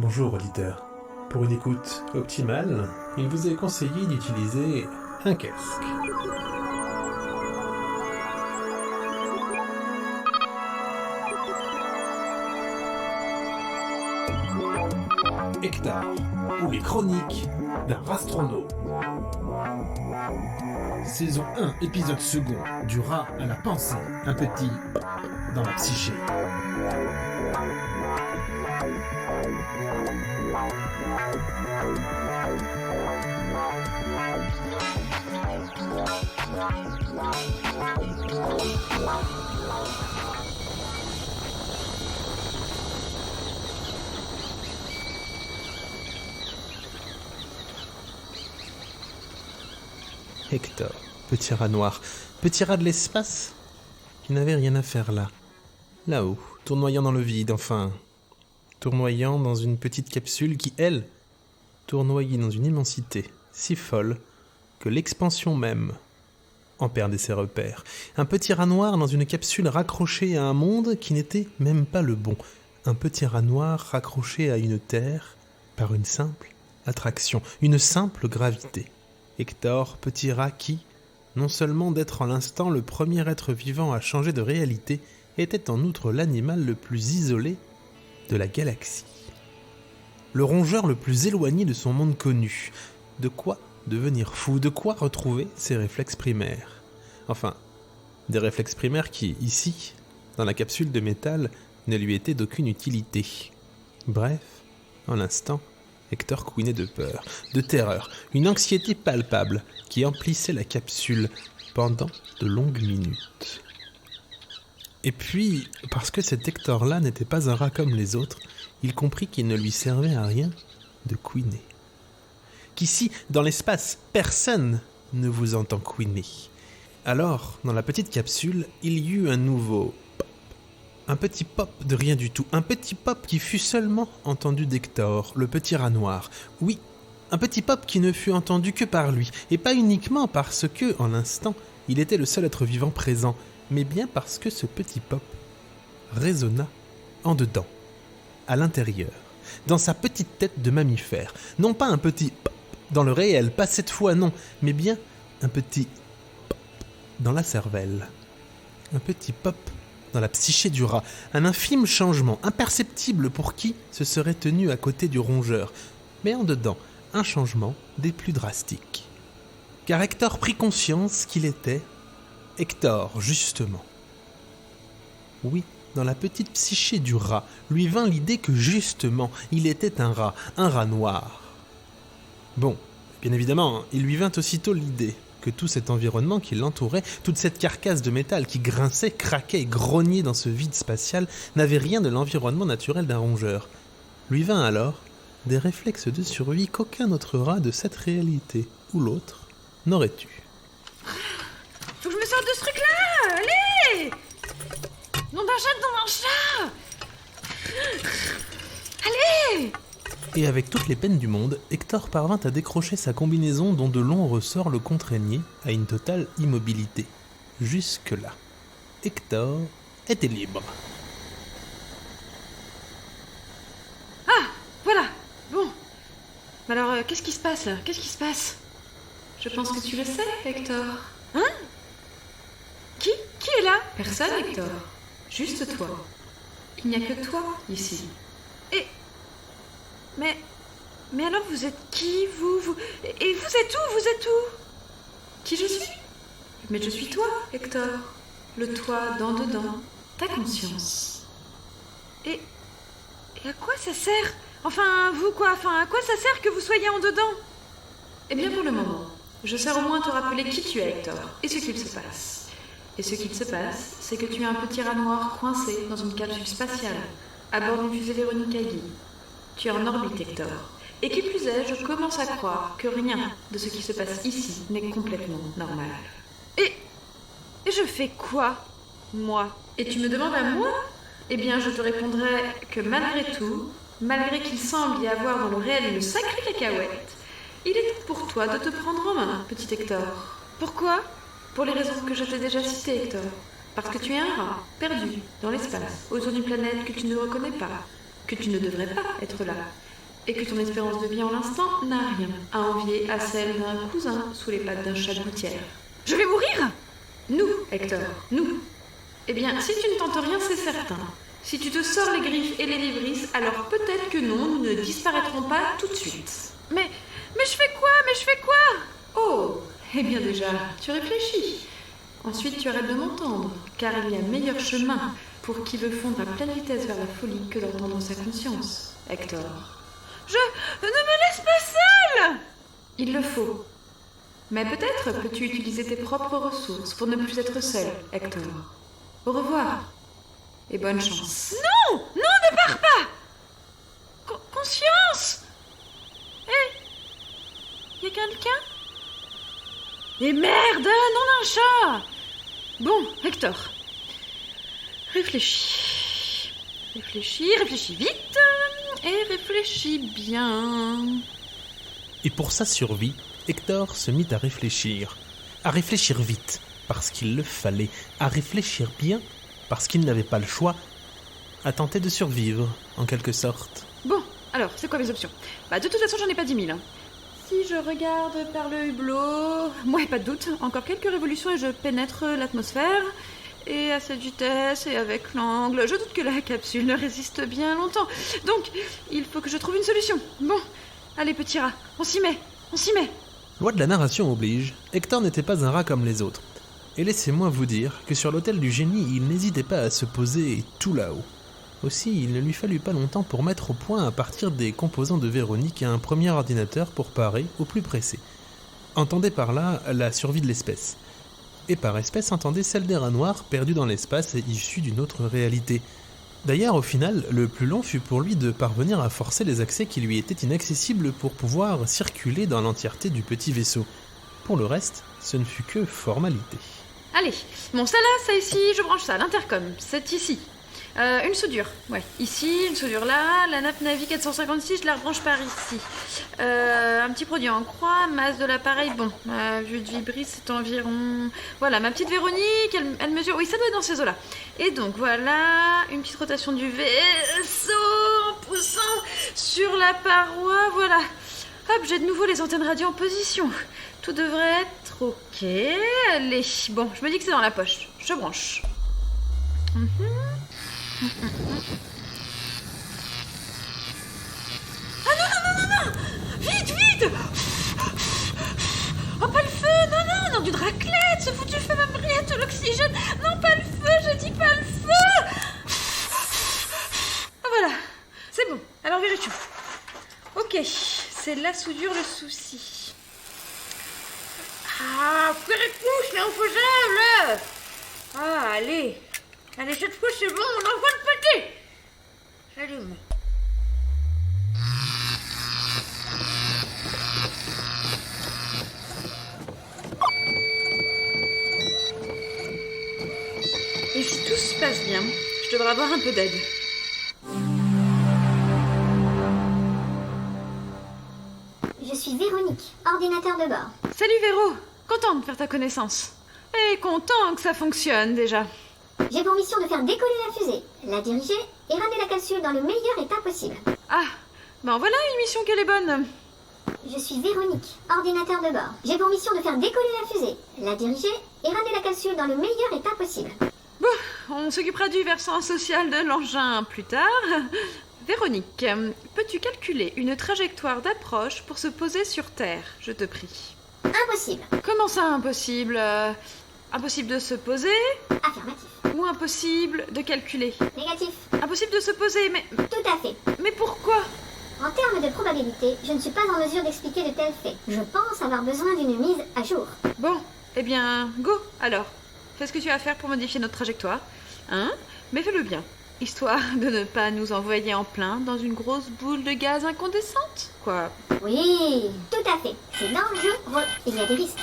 Bonjour auditeur. Pour une écoute optimale, il vous est conseillé d'utiliser un casque. Hector, ou les chroniques d'un rastronaute. Saison 1, épisode 2, du rat à la pensée, un petit dans la psyché. Hector, petit rat noir, petit rat de l'espace, qui n'avait rien à faire là. Là-haut, tournoyant dans le vide, enfin. Tournoyant dans une petite capsule qui, elle, tournoyait dans une immensité si folle que l'expansion même en perdait ses repères. Un petit rat noir dans une capsule raccrochée à un monde qui n'était même pas le bon. Un petit rat noir raccroché à une terre par une simple attraction, une simple gravité. Hector, petit rat qui, non seulement d'être en l'instant le premier être vivant à changer de réalité, était en outre l'animal le plus isolé de la galaxie. Le rongeur le plus éloigné de son monde connu. De quoi devenir fou, de quoi retrouver ses réflexes primaires. Enfin, des réflexes primaires qui, ici, dans la capsule de métal, ne lui étaient d'aucune utilité. Bref, en l'instant, Hector couinait de peur, de terreur, une anxiété palpable qui emplissait la capsule pendant de longues minutes. Et puis, parce que cet Hector-là n'était pas un rat comme les autres, il comprit qu'il ne lui servait à rien de couiner. Qu'ici, dans l'espace, personne ne vous entend couiner. Alors, dans la petite capsule, il y eut un nouveau pop. Un petit pop de rien du tout. Un petit pop qui fut seulement entendu d'Hector, le petit rat noir. Oui, un petit pop qui ne fut entendu que par lui. Et pas uniquement parce que, en l'instant, il était le seul être vivant présent, mais bien parce que ce petit pop résonna en dedans, à l'intérieur, dans sa petite tête de mammifère. Non pas un petit pop dans le réel, pas cette fois non, mais bien un petit pop dans la cervelle. Un petit pop dans la psyché du rat, un infime changement, imperceptible pour qui se serait tenu à côté du rongeur, mais en dedans, un changement des plus drastiques. Car Hector prit conscience qu'il était Hector, justement. Oui, dans la petite psyché du rat, lui vint l'idée que justement, il était un rat noir. Bon, bien évidemment, il lui vint aussitôt l'idée que tout cet environnement qui l'entourait, toute cette carcasse de métal qui grinçait, craquait et grognait dans ce vide spatial, n'avait rien de l'environnement naturel d'un rongeur. Lui vint alors des réflexes de survie qu'aucun autre rat de cette réalité ou l'autre n'aurait eu. Faut que je me sorte de ce truc-là! Allez! Nom d'un chat! Allez! Et avec toutes les peines du monde, Hector parvint à décrocher sa combinaison dont de longs ressorts le contraignaient à une totale immobilité. Jusque-là, Hector était libre. Ah! Voilà! Bon. Alors, qu'est-ce qui se passe là? Qu'est-ce qui se passe? Je pense que tu le sais, Hector. Hein? Qui est là? Personne, Hector. Juste toi. Il n'y a que toi, ici. Mais alors vous êtes qui, vous? Et vous êtes où? Qui je suis? Mais je suis toi, Hector. Le toi dans dedans. Ta conscience. Et à quoi ça sert? Enfin, vous quoi? Enfin, à quoi ça sert que vous soyez en dedans? Eh bien, pour le moment, je sers au moins à te rappeler qui tu es, Hector, et ce qu'il se passe. Et ce qu'il se passe, c'est que tu es un petit rat noir coincé dans une capsule spatiale, à bord d'une fusée Véronique Agui. Tu es en orbite, Hector. Et qui plus est, je commence à croire que rien de ce qui se passe ici n'est complètement normal. Et je fais quoi, moi? Et tu me demandes à moi? Eh bien, je te répondrai que malgré tout, malgré qu'il semble y avoir dans le réel une sacrée cacahuète, il est temps pour toi de te prendre en main, petit Hector. Pourquoi? Pour les raisons que je t'ai déjà citées, Hector. Parce que tu es un rat, perdu, dans l'espace, autour d'une planète que tu ne reconnais pas, que tu ne devrais pas être là, et que ton espérance de vie en l'instant n'a rien à envier à celle d'un cousin sous les pattes d'un chat de gouttière. Je vais mourir? Nous, Hector, nous. Eh bien, si tu ne tentes rien, c'est certain. Si tu te sors les griffes et les vibrisses, alors peut-être que non, nous ne disparaîtrons pas tout de suite. Mais je fais quoi? Oh, eh bien déjà, tu réfléchis. Ensuite, tu arrêtes de m'entendre, car il y a meilleur chemin pour qui veut fondre à pleine vitesse vers la folie que d'entendre sa conscience, Hector. Ne me laisse pas seule! Il le faut. Mais peut-être peux-tu utiliser tes propres ressources pour ne plus être seul, Hector. Au revoir. Et bonne chance. Non, ne pars pas! Conscience! Y a quelqu'un? Et merde, nom d'un chat! Bon, Hector. Réfléchis vite et réfléchis bien. Et pour sa survie, Hector se mit à réfléchir vite, parce qu'il le fallait, à réfléchir bien, parce qu'il n'avait pas le choix, à tenter de survivre, en quelque sorte. Bon, alors, c'est quoi mes options? De toute façon, j'en ai pas 10 000. Si je regarde par le hublot... Moi, pas de doute, encore quelques révolutions et je pénètre l'atmosphère. Et à cette vitesse et avec l'angle, je doute que la capsule ne résiste bien longtemps. Donc, il faut que je trouve une solution. Bon, allez, petit rat, on s'y met. Loi de la narration oblige, Hector n'était pas un rat comme les autres. Et laissez-moi vous dire que sur l'autel du génie, il n'hésitait pas à se poser tout là-haut. Aussi, il ne lui fallut pas longtemps pour mettre au point à partir des composants de Véronique un premier ordinateur pour parer au plus pressé. Entendez par là la survie de l'espèce. Et par espèce, entendez celle des rats noirs perdus dans l'espace et issus d'une autre réalité. D'ailleurs, au final, le plus long fut pour lui de parvenir à forcer les accès qui lui étaient inaccessibles pour pouvoir circuler dans l'entièreté du petit vaisseau. Pour le reste, ce ne fut que formalité. Allez, bon, ça là, ça ici, je branche ça, l'intercom, c'est ici. Une soudure, ouais, ici, une soudure là, la nappe Navi 456, je la rebranche par ici. Un petit produit en croix, masse de l'appareil, bon, vue de vibris, c'est environ... Voilà, ma petite Véronique, elle mesure... Oui, ça doit être dans ces eaux-là. Et donc, voilà, une petite rotation du vaisseau, en poussant sur la paroi, voilà. Hop, j'ai de nouveau les antennes radio en position. Tout devrait être ok. Allez, bon, je me dis que c'est dans la poche. Je branche. Ah non! Vite! Oh, pas le feu! Non, du raclette! Ce foutu feu va me briller tout l'oxygène! Non, pas le feu! Je dis pas le feu! Ah, voilà, c'est bon. Alors, vérifions. Ok, c'est la soudure le souci. Ah, couche, là, on faut jamais, là. Ah, allez, cette fois, c'est bon, on envoie le péter. J'allume. Et si tout se passe bien, je devrais avoir un peu d'aide. Je suis Véronique, ordinateur de bord. Salut Véro, content de faire ta connaissance. Et content que ça fonctionne déjà. J'ai pour mission de faire décoller la fusée, la diriger et ramener la capsule dans le meilleur état possible. Ah, ben voilà une mission qu'elle est bonne. Je suis Véronique, ordinateur de bord. J'ai pour mission de faire décoller la fusée, la diriger et ramener la capsule dans le meilleur état possible. Bon, on s'occupera du versant social de l'engin plus tard. Véronique, peux-tu calculer une trajectoire d'approche pour se poser sur Terre, je te prie? Impossible. Comment ça, impossible? Impossible de se poser? Affirmatif. Ou impossible de calculer? Négatif. Impossible de se poser, mais... Tout à fait. Mais pourquoi? En termes de probabilité, je ne suis pas en mesure d'expliquer de tels faits. Je pense avoir besoin d'une mise à jour. Bon, eh bien, go, alors. Fais ce que tu as à faire pour modifier notre trajectoire. Hein? Mais fais-le bien. Histoire de ne pas nous envoyer en plein dans une grosse boule de gaz incandescente, quoi. Oui, tout à fait. C'est dangereux. Il y a des risques.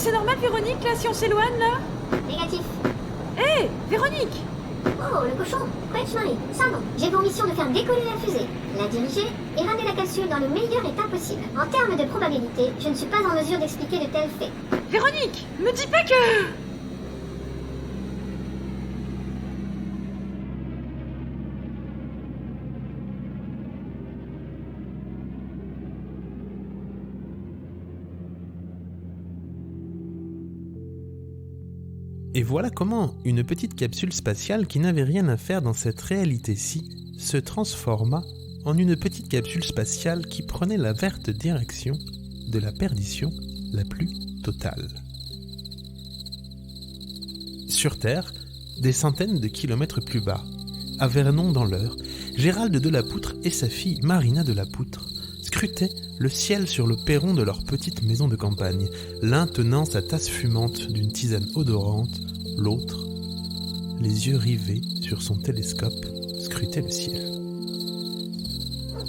C'est normal, Véronique, là, si on s'éloigne, là? Négatif. Hé, Véronique! Oh, le cochon. Marie, ça non. J'ai pour mission de faire décoller la fusée, la diriger et ramener la capsule dans le meilleur état possible. En termes de probabilité, je ne suis pas en mesure d'expliquer de tels faits. Véronique, me dis pas que... Et voilà comment une petite capsule spatiale qui n'avait rien à faire dans cette réalité-ci se transforma en une petite capsule spatiale qui prenait la verte direction de la perdition la plus totale. Sur Terre, des centaines de kilomètres plus bas, à Vernon dans l'Eure, Gérald de la Poutre et sa fille Marina de la Poutre scrutaient le ciel sur le perron de leur petite maison de campagne, l'un tenant sa tasse fumante d'une tisane odorante, l'autre, les yeux rivés sur son télescope, scrutait le ciel.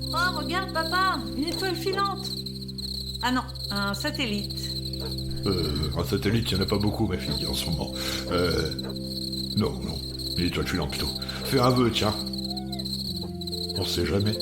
Oh, regarde, papa, une étoile filante. Ah non, un satellite. Un satellite, il n'y en a pas beaucoup, ma fille, en ce moment. Non, une étoile filante plutôt. Fais un vœu, tiens. On sait jamais.